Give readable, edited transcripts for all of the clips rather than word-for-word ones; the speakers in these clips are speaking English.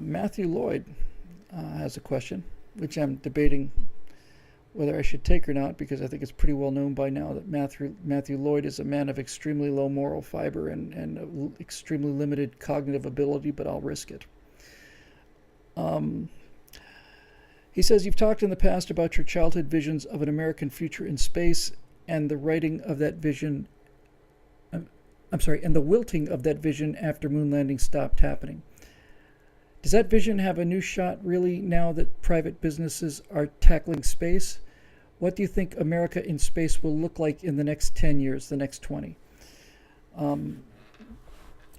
Matthew Lloyd has a question, which I'm debating whether I should take or not, because I think it's pretty well known by now that Matthew Lloyd is a man of extremely low moral fiber and extremely limited cognitive ability, but I'll risk it. He says, you've talked in the past about your childhood visions of an American future in space and the writing of that vision, and the wilting of that vision after moon landing stopped happening. Does that vision have a new shot really now that private businesses are tackling space? What do you think America in space will look like in the next 10 years, the next 20?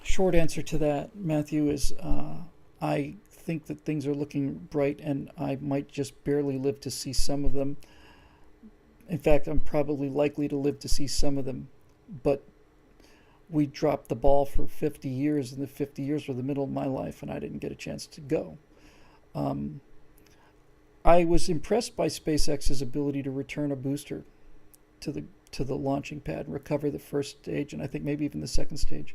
Short answer to that, Matthew, is I think that things are looking bright, and I might just barely live to see some of them. In fact, I'm probably likely to live to see some of them, but we dropped the ball for 50 years, and the 50 years were the middle of my life, and I didn't get a chance to go. I was impressed by SpaceX's ability to return a booster to the launching pad and recover the first stage, and I think maybe even the second stage.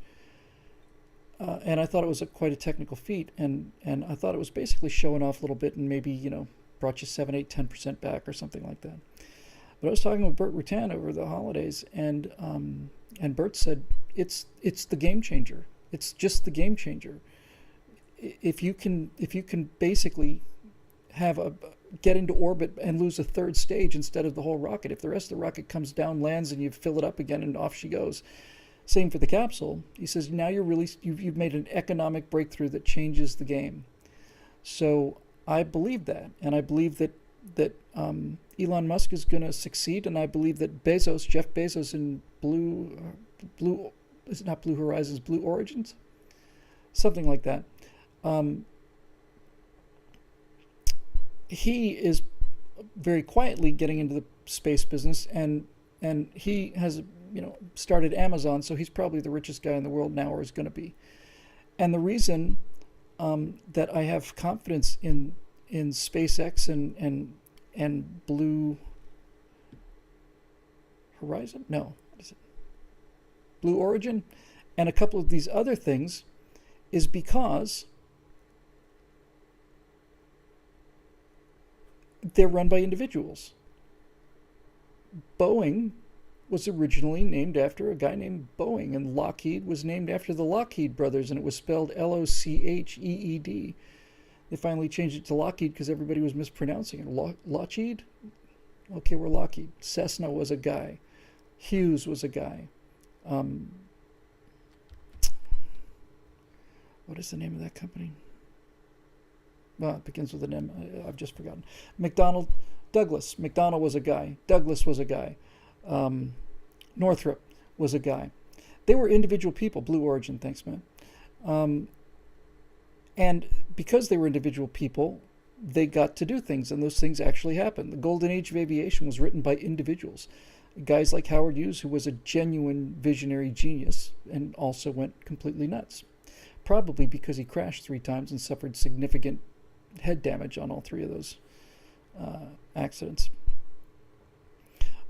And I thought it was quite a technical feat, and I thought it was basically showing off a little bit and maybe, brought you 7, 8, 10% back or something like that. But I was talking with Bert Rutan over the holidays, and Bert said, it's the game changer. It's just the game changer. If you can basically get into orbit and lose a third stage instead of the whole rocket, if the rest of the rocket comes down, lands, and you fill it up again, and off she goes. Same for the capsule. He says, now you've made an economic breakthrough that changes the game. So I believe that, and I believe that Elon Musk is going to succeed, and I believe that Jeff Bezos in Blue Horizons, Blue Origins, something like that. He is very quietly getting into the space business, and he has started Amazon, so he's probably the richest guy in the world now, or is going to be. And the reason that I have confidence in SpaceX and Blue Horizon? No, what is it? Blue Origin, and a couple of these other things, is because they're run by individuals. Boeing was originally named after a guy named Boeing, and Lockheed was named after the Lockheed brothers, and it was spelled Locheed. They finally changed it to Lockheed because everybody was mispronouncing it. Lockheed? Okay, we're Lockheed. Cessna was a guy. Hughes was a guy. What is the name of that company? Well, it begins with an M. I've just forgotten. Douglas. McDonnell was a guy. Douglas was a guy. Northrop was a guy. They were individual people. Blue Origin, thanks, man. And because they were individual people, they got to do things, and those things actually happened. The golden age of aviation was written by individuals. Guys like Howard Hughes, who was a genuine visionary genius and also went completely nuts. Probably because he crashed 3 times and suffered significant head damage on all 3 of those accidents.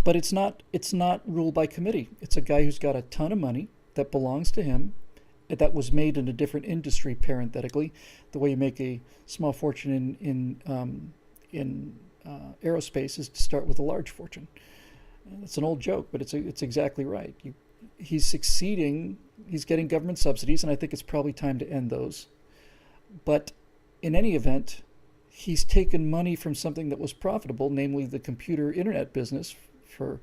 But it's not ruled by committee. It's a guy who's got a ton of money that belongs to him, that was made in a different industry, parenthetically, the way you make a small fortune in aerospace is to start with a large fortune. It's an old joke, but it's exactly right. He's succeeding. He's getting government subsidies, and I think it's probably time to end those. But in any event, he's taken money from something that was profitable, namely the computer internet business. For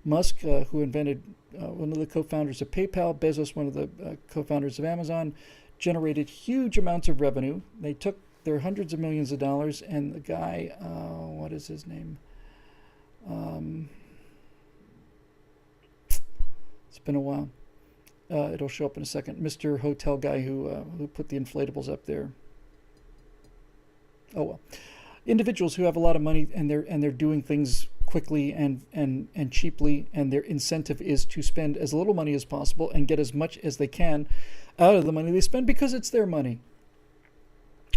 Musk, who invented one of the co-founders of PayPal, Bezos, one of the co-founders of Amazon, generated huge amounts of revenue. They took their hundreds of millions of dollars, and the guy, what is his name? It's been a while. It'll show up in a second. Mr. Hotel guy who put the inflatables up there. Oh well. Individuals who have a lot of money and they're doing things quickly and cheaply, and their incentive is to spend as little money as possible and get as much as they can out of the money they spend because it's their money.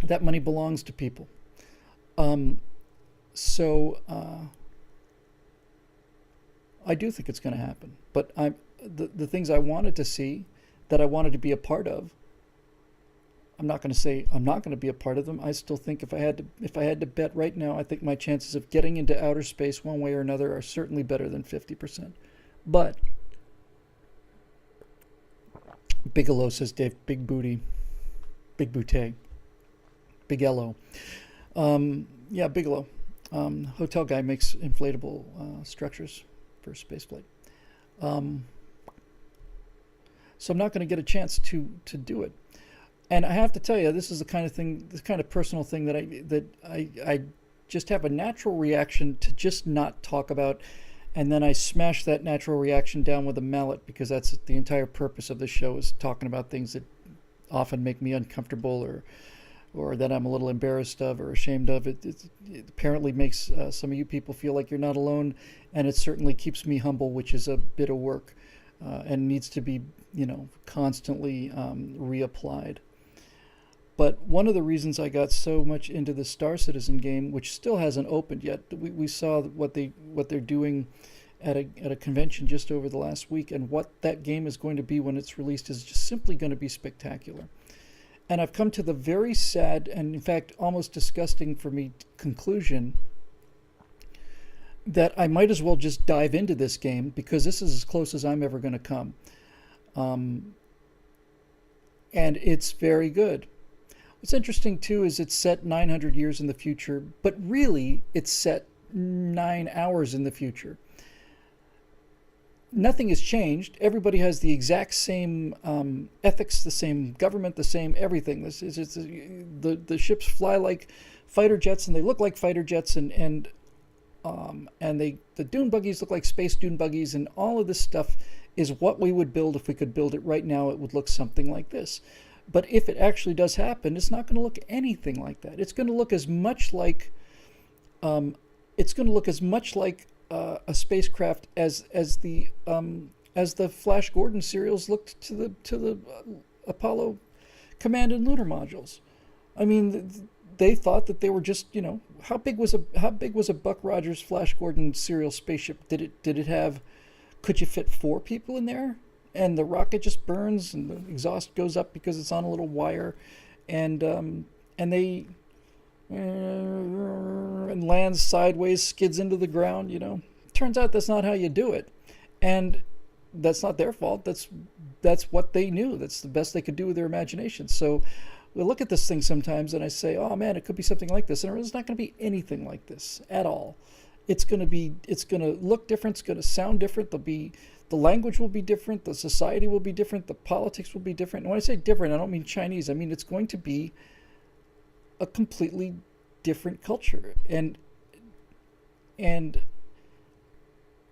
That money belongs to people. So I do think it's going to happen. But the things I wanted to see, that I wanted to be a part of, I'm not going to say I'm not going to be a part of them. I still think if I had to bet right now, I think my chances of getting into outer space one way or another are certainly better than 50%. But Bigelow says, Dave, big booty, big booty, Big Ello. Yeah, Bigelow. Hotel guy makes inflatable structures for spaceflight. So I'm not going to get a chance to do it. And I have to tell you, this is the kind of thing, this kind of personal thing that I just have a natural reaction to just not talk about, and then I smash that natural reaction down with a mallet, because that's the entire purpose of the show, is talking about things that often make me uncomfortable or that I'm a little embarrassed of or ashamed of. It apparently makes some of you people feel like you're not alone, and it certainly keeps me humble, which is a bit of work and needs to be, constantly reapplied. But one of the reasons I got so much into the Star Citizen game, which still hasn't opened yet, we saw what they're doing at a convention just over the last week, and what that game is going to be when it's released is just simply going to be spectacular. And I've come to the very sad and, in fact, almost disgusting for me conclusion that I might as well just dive into this game, because this is as close as I'm ever going to come. And it's very good. What's interesting, too, is it's set 900 years in the future, but really it's set 9 hours in the future. Nothing has changed. Everybody has the exact same ethics, the same government, the same everything. The ships fly like fighter jets, and they look like fighter jets, and the dune buggies look like space dune buggies, and all of this stuff is what we would build if we could build it right now. It would look something like this. But if it actually does happen, it's not going to look anything like that. It's going to look as much like a spacecraft as the Flash Gordon serials looked to the Apollo command and lunar modules. I mean, they thought that they were just, how big was a Buck Rogers Flash Gordon serial spaceship? Could you fit 4 people in there? And the rocket just burns, and the exhaust goes up because it's on a little wire, and lands sideways, skids into the ground. Turns out that's not how you do it, and that's not their fault. That's what they knew. That's the best they could do with their imagination. So we look at this thing sometimes, and I say, oh man, it could be something like this, and it's not going to be anything like this at all. It's going to look different. It's going to sound different. The language will be different. The society will be different. The politics will be different. And when I say different, I don't mean Chinese. I mean it's going to be a completely different culture, and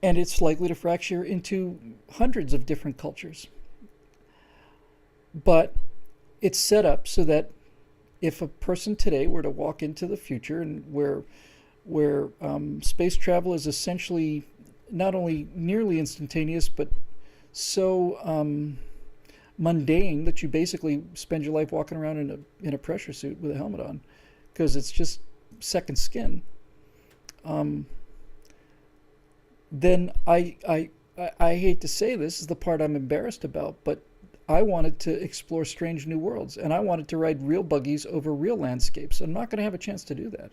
it's likely to fracture into hundreds of different cultures. But it's set up so that if a person today were to walk into the future, and where space travel is essentially not only nearly instantaneous, but so mundane that you basically spend your life walking around in a pressure suit with a helmet on, because it's just second skin. Then I hate to say this is the part I'm embarrassed about, but I wanted to explore strange new worlds, and I wanted to ride real buggies over real landscapes. I'm not going to have a chance to do that.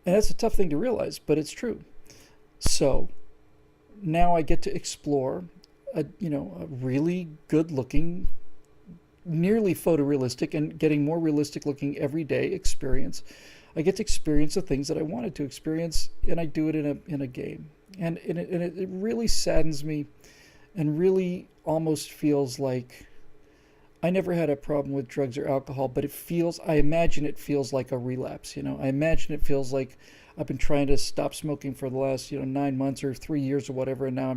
And that's a tough thing to realize, but it's true. So now I get to explore a really good-looking, nearly photorealistic, and getting more realistic looking everyday experience. I get to experience the things that I wanted to experience, and I do it in a game. And it really saddens me, and really almost feels like I never had a problem with drugs or alcohol, but I imagine it feels like a relapse. I imagine it feels like I've been trying to stop smoking for the last 9 months or 3 years or whatever, and now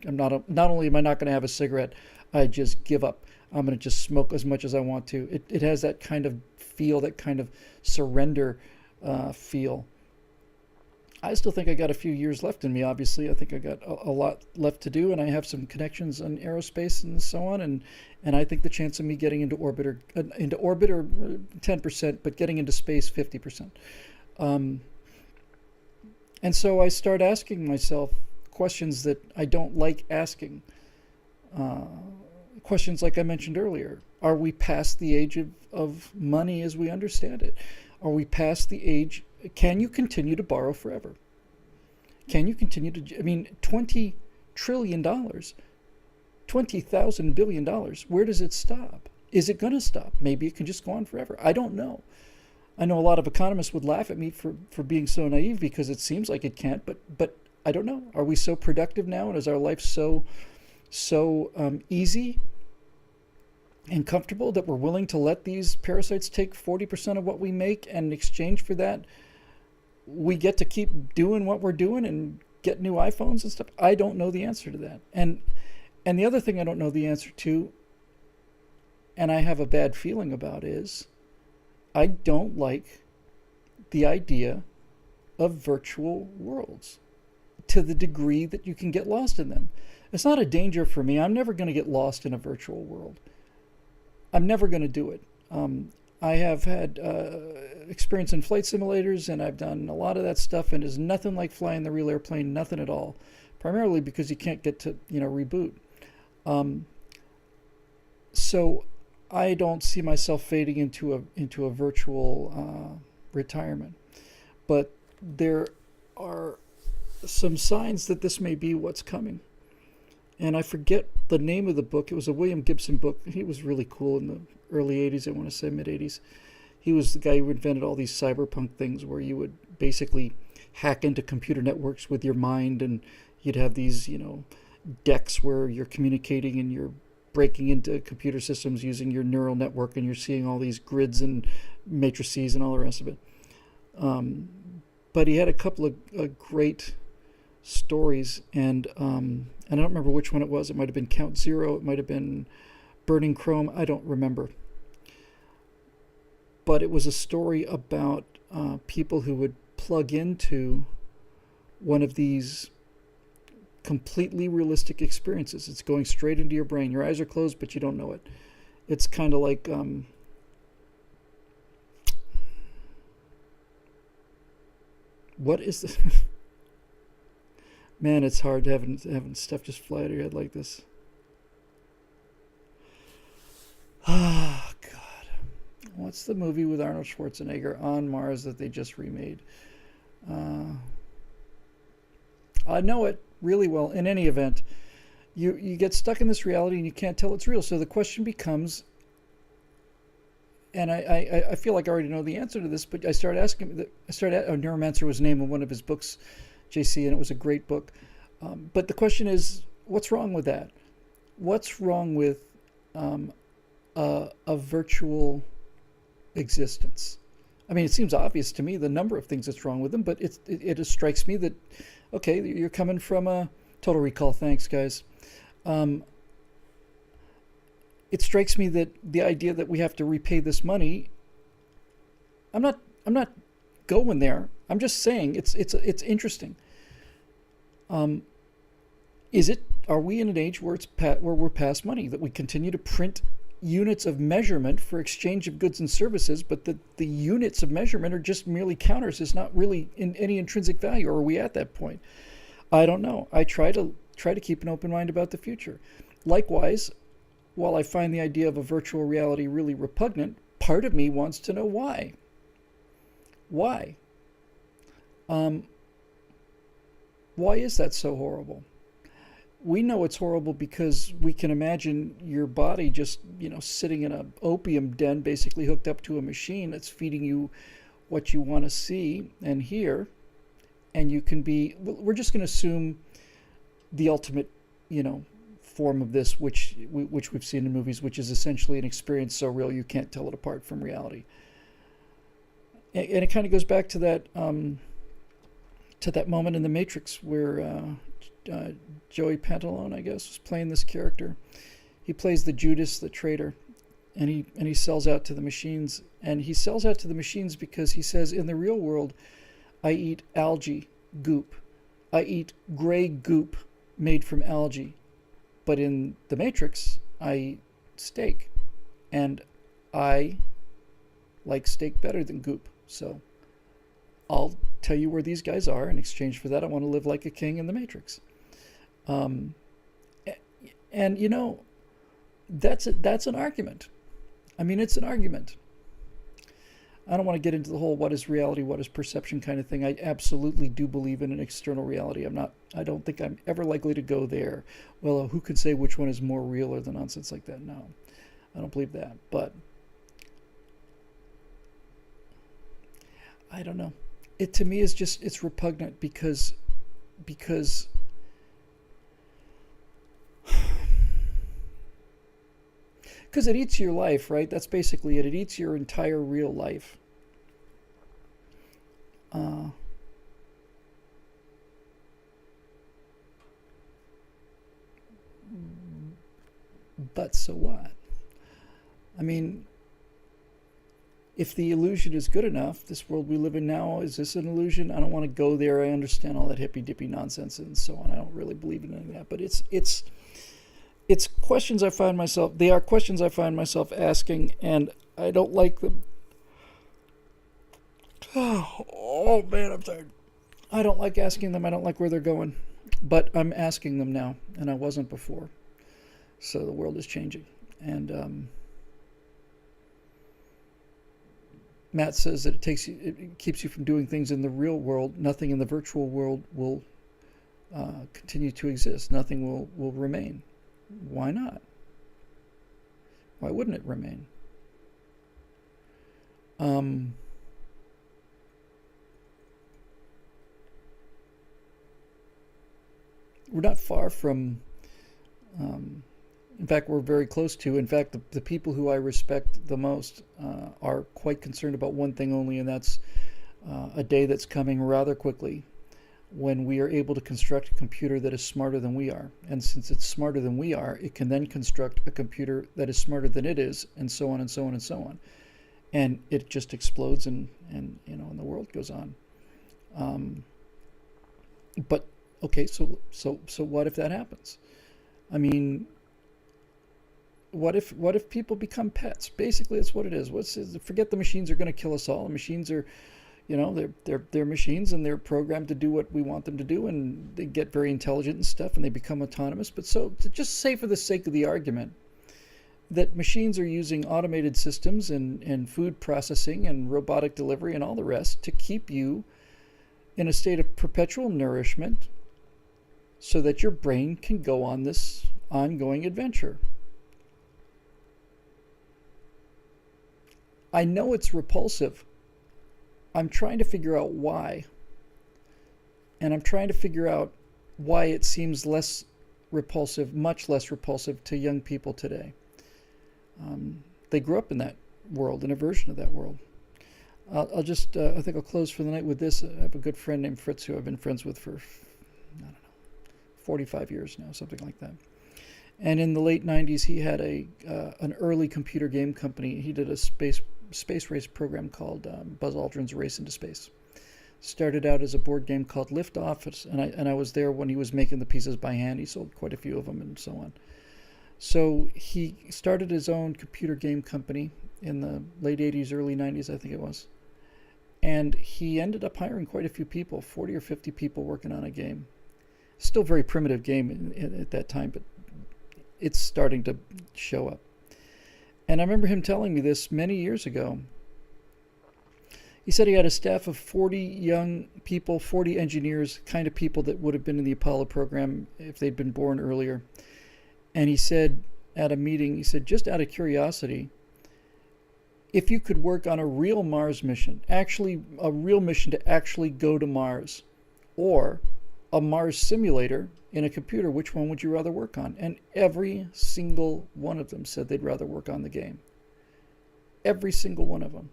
not only am I not going to have a cigarette, I just give up. I'm going to just smoke as much as I want to. It has that kind of feel, that kind of surrender feel. I still think I got a few years left in me, obviously. I think I got a lot left to do, and I have some connections in aerospace and so on, and I think the chance of me getting into orbit are 10%, but getting into space 50%. And so I start asking myself questions that I don't like asking. Questions like I mentioned earlier. Are we past the age of money as we understand it? Are we past the age? Can you continue to borrow forever? Can you continue to, I mean, $20 trillion, $20,000 billion, where does it stop? Is it going to stop? Maybe it can just go on forever. I don't know. I know a lot of economists would laugh at me for being so naive because it seems like it can't, but I don't know. Are we so productive now, and is our life so easy and comfortable that we're willing to let these parasites take 40% of what we make, and in exchange for that, we get to keep doing what we're doing and get new iPhones and stuff? I don't know the answer to that. And the other thing I don't know the answer to, and I have a bad feeling about, is I don't like the idea of virtual worlds to the degree that you can get lost in them. It's not a danger for me. I'm never going to get lost in a virtual world. I'm never going to do it. I have had experience in flight simulators, and I've done a lot of that stuff, and it's nothing like flying the real airplane, nothing at all. Primarily because you can't get to, reboot. So I don't see myself fading into a virtual retirement. But there are some signs that this may be what's coming. And I forget the name of the book. It was a William Gibson book. He was really cool in the early 80s, I want to say mid-80s. He was the guy who invented all these cyberpunk things where you would basically hack into computer networks with your mind, and you'd have these, decks where you're communicating and you're breaking into computer systems using your neural network, and you're seeing all these grids and matrices and all the rest of it. But he had a couple of great stories, and I don't remember which one it was. It might have been Count Zero. It might have been Burning Chrome. I don't remember. But it was a story about people who would plug into one of these completely realistic experiences. It's going straight into your brain. Your eyes are closed, but you don't know it. It's kind of like what is this? Man, it's hard having stuff just fly out of your head like this. Ah, God. What's the movie with Arnold Schwarzenegger on Mars that they just remade? I know it really well. In any event, you get stuck in this reality and you can't tell it's real. So the question becomes, and I feel like I already know the answer to this, but I started asking. Neuromancer was the name of one of his books, JC, and it was a great book. But the question is, what's wrong with that? What's wrong with a virtual existence? I mean, it seems obvious to me the number of things that's wrong with them, but it just strikes me that, okay, you're coming from a Total Recall. Thanks, guys. It strikes me that the idea that we have to repay this money, I'm not going there. I'm just saying it's interesting. Are we in an age where where we're past money, that we continue to print units of measurement for exchange of goods and services, but the units of measurement are just merely counters? There's not really any intrinsic value. Or are we at that point? I don't know. I try to keep an open mind about the future. Likewise, while I find the idea of a virtual reality really repugnant, part of me wants to know why. Why? Why is that so horrible? We know it's horrible because we can imagine your body just, sitting in an opium den, basically hooked up to a machine that's feeding you what you want to see and hear. And you can be, we're just going to assume the ultimate, form of this, which we've seen in movies, which is essentially an experience so real you can't tell it apart from reality. And it kind of goes back to that moment in The Matrix where Joey Pantoliano, I guess, was playing this character. He plays the Judas, the traitor, and he sells out to the machines. And he sells out to the machines because he says, in the real world, I eat algae goop. I eat gray goop made from algae. But in The Matrix, I eat steak. And I like steak better than goop. So I'll tell you where these guys are. In exchange for that, I want to live like a king in The Matrix. And that's an argument. I mean, it's an argument. I don't want to get into the whole what is reality, what is perception kind of thing. I absolutely do believe in an external reality. I don't think I'm ever likely to go there. Well, who could say which one is more real or the nonsense like that? No, I don't believe that. But I don't know. It to me is just, it's repugnant because it eats your life, right? That's basically it. It eats your entire real life. But so what? I mean, if the illusion is good enough, this world we live in now, is this an illusion? I don't want to go there. I understand all that hippy-dippy nonsense and so on. I don't really believe in any of that. But it's questions I find myself, they are questions I find myself asking, and I don't like them. Oh man, I'm tired. I don't like asking them. I don't like where they're going. But I'm asking them now, and I wasn't before. So the world is changing. And Matt says that it keeps you from doing things in the real world. Nothing in the virtual world will continue to exist. Nothing will remain. Why not? Why wouldn't it remain? We're not far from, in fact, we're very close to, in fact, the people who I respect the most are quite concerned about one thing only, and that's a day that's coming rather quickly when we are able to construct a computer that is smarter than we are. And since it's smarter than we are, it can then construct a computer that is smarter than it is, and so on and so on and so on. And it just explodes, and the world goes on. But okay, so what if that happens? I mean, what if people become pets? Basically, that's what it is. Forget the machines are going to kill us all. The machines are, they're machines, and they're programmed to do what we want them to do, and they get very intelligent and stuff, and they become autonomous. But so to just say, for the sake of the argument, that machines are using automated systems and food processing and robotic delivery and all the rest to keep you in a state of perpetual nourishment so that your brain can go on this ongoing adventure. I know it's repulsive. I'm trying to figure out why. And I'm trying to figure out why it seems less repulsive, much less repulsive to young people today. They grew up in that world, in a version of that world. I'll just, I think I'll close for the night with this. I have a good friend named Fritz who I've been friends with for, 45 years now, something like that. And in the late 90s, he had an early computer game company. He did a space race program called Buzz Aldrin's Race into Space. Started out as a board game called Liftoff, and I was there when he was making the pieces by hand. He sold quite a few of them and so on. So he started his own computer game company in the late 80s, early 90s, I think it was. And he ended up hiring quite a few people, 40 or 50 people working on a game. Still very primitive game at that time, but it's starting to show up. And I remember him telling me this many years ago. He said he had a staff of 40 young people, 40 engineers, kind of people that would have been in the Apollo program if they'd been born earlier. And he said at a meeting, he said, just out of curiosity, if you could work on a real Mars mission, actually a real mission to actually go to Mars, or a Mars simulator in a computer, which one would you rather work on? And every single one of them said they'd rather work on the game. Every single one of them.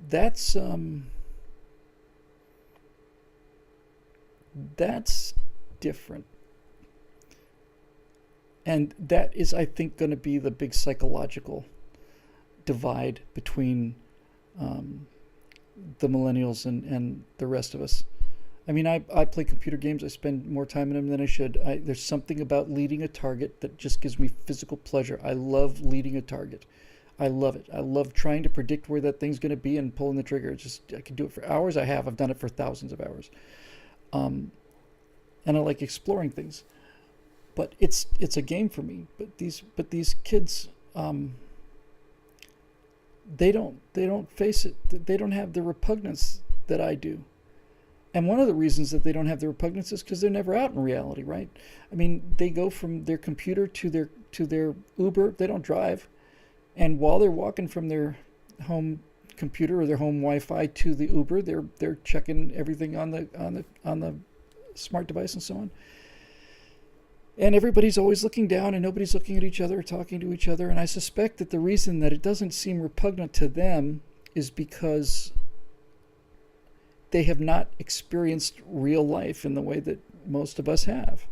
That's different. And that is, I think, going to be the big psychological divide between the millennials and the rest of us. I mean, I play computer games. I spend more time in them than I should. There's something about leading a target that just gives me physical pleasure. I love leading a target. I love it. I love trying to predict where that thing's going to be and pulling the trigger. I can do it for hours. I've done it for thousands of hours. And I like exploring things. But it's a game for me. But these kids they don't face it. They don't have the repugnance that I do. And one of the reasons that they don't have the repugnance is because they're never out in reality, right? I mean, they go from their computer to their Uber. They don't drive, and while they're walking from their home computer or their home Wi-Fi to the Uber, they're checking everything on the smart device and so on. And everybody's always looking down, and nobody's looking at each other or talking to each other. And I suspect that the reason that it doesn't seem repugnant to them is because they have not experienced real life in the way that most of us have.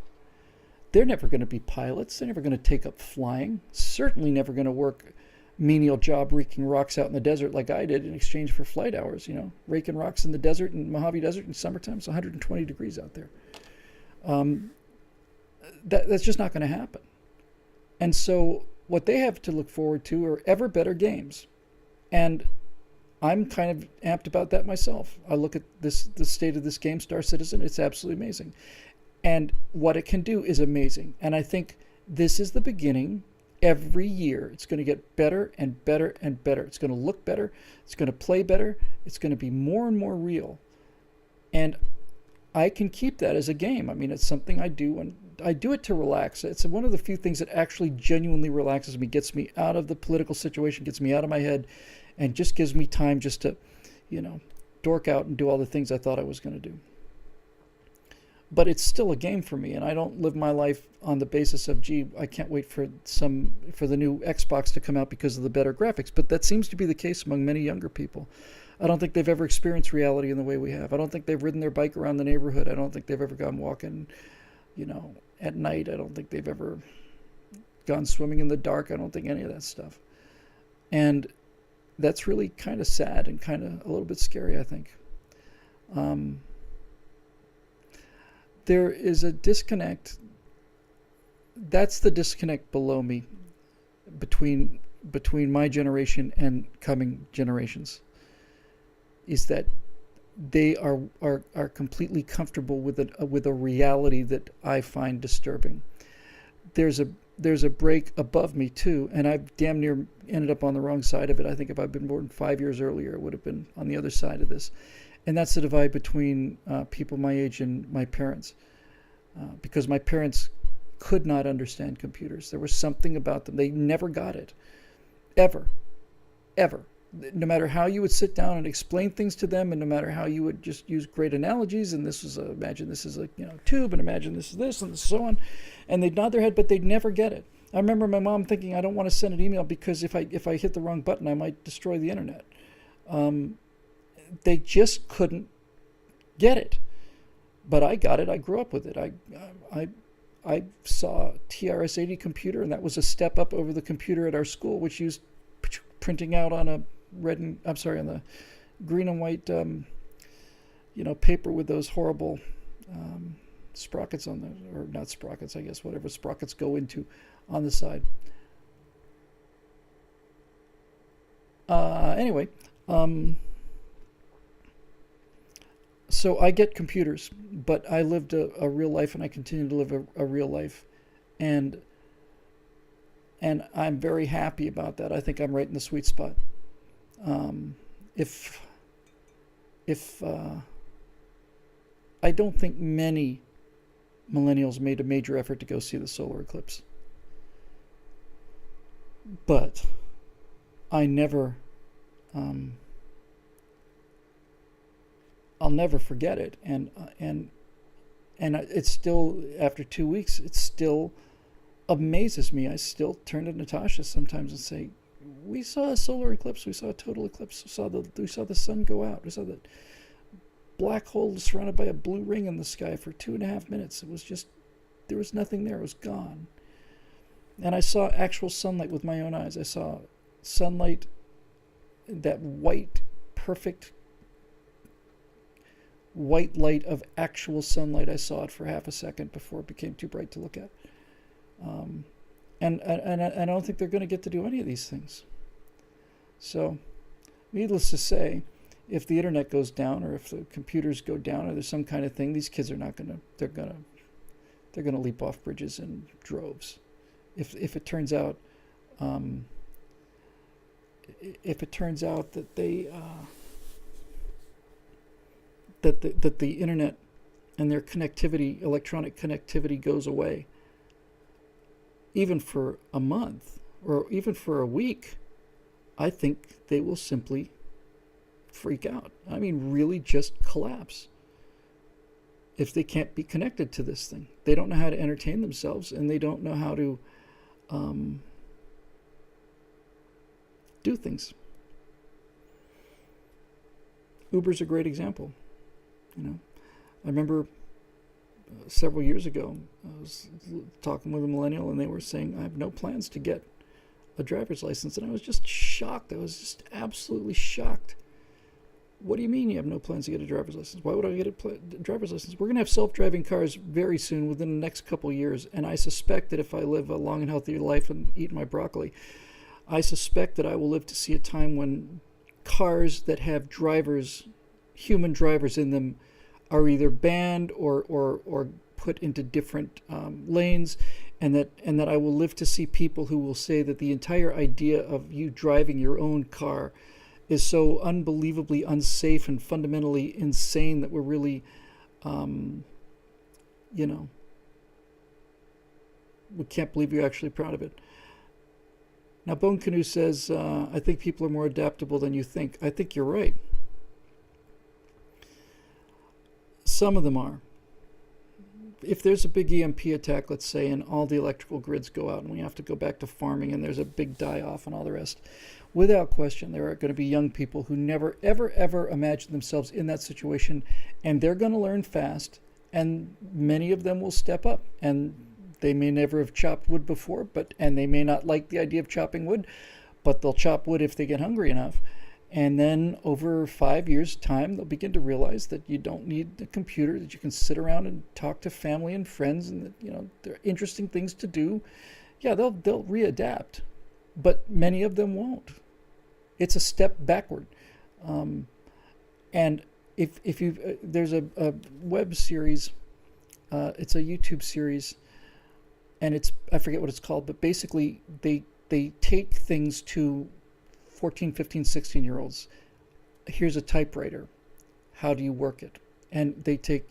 They're never going to be pilots. They're never going to take up flying. Certainly never going to work menial job raking rocks out in the desert like I did in exchange for flight hours. Raking rocks in the desert, in Mojave Desert in summertime. It's 120 degrees out there. That's just not going to happen. And so what they have to look forward to are ever better games. And I'm kind of amped about that myself. I look at the state of this game, Star Citizen. It's absolutely amazing. And what it can do is amazing. And I think this is the beginning. Every year, it's going to get better and better and better. It's going to look better. It's going to play better. It's going to be more and more real. And I can keep that as a game. I mean, it's something I do, and I do it to relax. It's one of the few things that actually genuinely relaxes me, gets me out of the political situation, gets me out of my head, and just gives me time just to, dork out and do all the things I thought I was going to do. But it's still a game for me, and I don't live my life on the basis of, gee, I can't wait for the new Xbox to come out because of the better graphics. But that seems to be the case among many younger people. I don't think they've ever experienced reality in the way we have. I don't think they've ridden their bike around the neighborhood. I don't think they've ever gone walking, at night. I don't think they've ever gone swimming in the dark. I don't think any of that stuff. And that's really kind of sad and kind of a little bit scary, I think. There is a disconnect. That's the disconnect below me between my generation and coming generations, is that they are completely comfortable with a reality that I find disturbing. There's a break above me too, and I've damn near ended up on the wrong side of it. I think if I'd been born 5 years earlier, it would have been on the other side of this. And that's the divide between people my age and my parents. Because my parents could not understand computers. There was something about them. They never got it. Ever. No matter how you would sit down and explain things to them, and no matter how you would just use great analogies, and imagine this is a tube, and imagine this is this, and so on. And they'd nod their head, but they'd never get it. I remember my mom thinking, I don't want to send an email because if I hit the wrong button, I might destroy the internet. They just couldn't get it. But I got it. I grew up with it. I saw a TRS-80 computer, and that was a step up over the computer at our school, which used printing out on on the green and white, paper with those horrible sprockets or not sprockets, I guess, whatever sprockets go into on the side. Anyway. So I get computers, but I lived a real life, and I continue to live a real life, and I'm very happy about that. I think I'm right in the sweet spot. If I don't think many millennials made a major effort to go see the solar eclipse, but I never. I'll never forget it, and it's still, after 2 weeks, it still amazes me. I still turn to Natasha sometimes and say, "We saw a solar eclipse. We saw a total eclipse. We saw the sun go out. We saw the black hole surrounded by a blue ring in the sky for 2.5 minutes. It was just, there was nothing there. It was gone." And I saw actual sunlight with my own eyes. I saw sunlight, that white, perfect white light of actual sunlight. I saw it for half a second before it became too bright to look at. And I don't think they're going to get to do any of these things. So, needless to say, if the internet goes down, or if the computers go down, or there's some kind of thing, these kids are not going to. They're going to leap off bridges in droves. If it turns out if it turns out that that the internet and their connectivity, electronic connectivity, goes away, even for a month or even for a week, I think they will simply freak out. I mean, really just collapse. If they can't be connected to this thing, they don't know how to entertain themselves, and they don't know how to do things. Uber's a great example. I remember several years ago, I was talking with a millennial, and they were saying, I have no plans to get a driver's license. And I was just shocked. I was just absolutely shocked. What do you mean you have no plans to get a driver's license? Why would I get a driver's license? We're going to have self-driving cars very soon, within the next couple of years. And I suspect that if I live a long and healthy life and eat my broccoli, I suspect that I will live to see a time when cars that have drivers, human drivers in them, are either banned or put into different lanes, and that I will live to see people who will say that the entire idea of you driving your own car is so unbelievably unsafe and fundamentally insane that we're really, we can't believe you're actually proud of it. Now, Bone Canoe says, I think people are more adaptable than you think. I think you're right. Some of them are. If there's a big EMP attack, let's say, and all the electrical grids go out and we have to go back to farming and there's a big die-off and all the rest, without question, there are going to be young people who never, ever, ever imagined themselves in that situation, and they're going to learn fast, and many of them will step up, and they may never have chopped wood before, and they may not like the idea of chopping wood, but they'll chop wood if they get hungry enough. And then over 5 years' time, they'll begin to realize that you don't need a computer, that you can sit around and talk to family and friends, and that, there are interesting things to do. Yeah, they'll readapt, but many of them won't. It's a step backward. And if you there's a web series, it's a YouTube series, and I forget what it's called, but basically they take things to 14, 15, 16-year-olds. Here's a typewriter. How do you work it? And they take,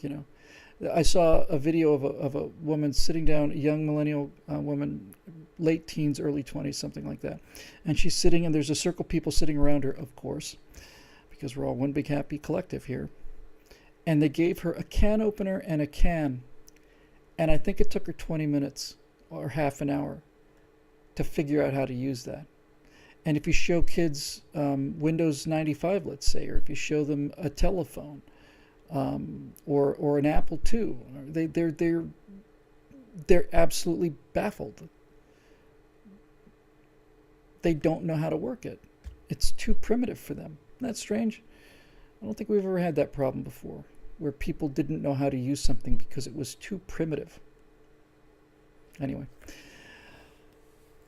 I saw a video of a woman sitting down, a young millennial woman, late teens, early 20s, something like that. And she's sitting, and there's a circle of people sitting around her, of course, because we're all one big happy collective here. And they gave her a can opener and a can. And I think it took her 20 minutes or half an hour to figure out how to use that. And if you show kids Windows 95, let's say, or if you show them a telephone or an Apple II, they're absolutely baffled. They don't know how to work it. It's too primitive for them. Isn't that strange? I don't think we've ever had that problem before, where people didn't know how to use something because it was too primitive. Anyway,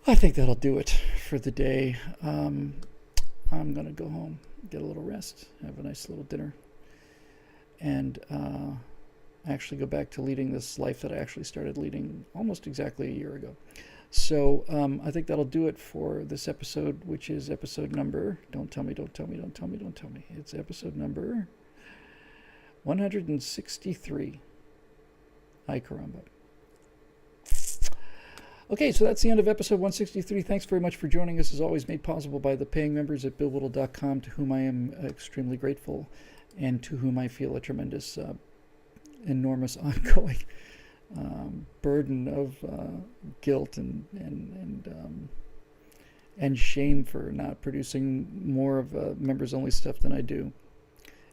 I think that'll do it for the day. I'm going to go home, get a little rest, have a nice little dinner, and actually go back to leading this life that I actually started leading almost exactly a year ago. So I think that'll do it for this episode, which is episode number, don't tell me. It's episode number 163. Ay caramba. Okay, so that's the end of episode 163. Thanks very much for joining us, as always, made possible by the paying members at BillWhittle.com, to whom I am extremely grateful, and to whom I feel a tremendous, enormous ongoing burden of guilt and shame for not producing more of members-only stuff than I do.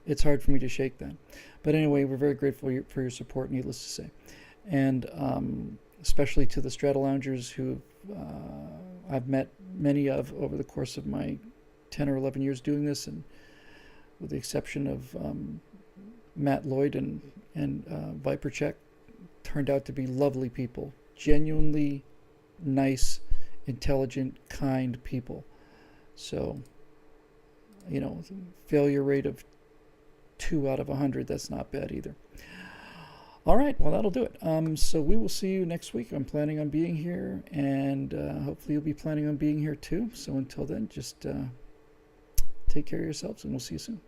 It's hard for me to shake that. But anyway, we're very grateful for your support, needless to say. And especially to the Stratosphere Loungers who I've met many of over the course of my 10 or 11 years doing this, and with the exception of Matt Lloyd and Viper Check, turned out to be lovely people, genuinely nice, intelligent, kind people. So, failure rate of 2 out of 100, that's not bad either. All right, well, that'll do it. So we will see you next week. I'm planning on being here, and hopefully you'll be planning on being here too. So until then, just take care of yourselves, and we'll see you soon.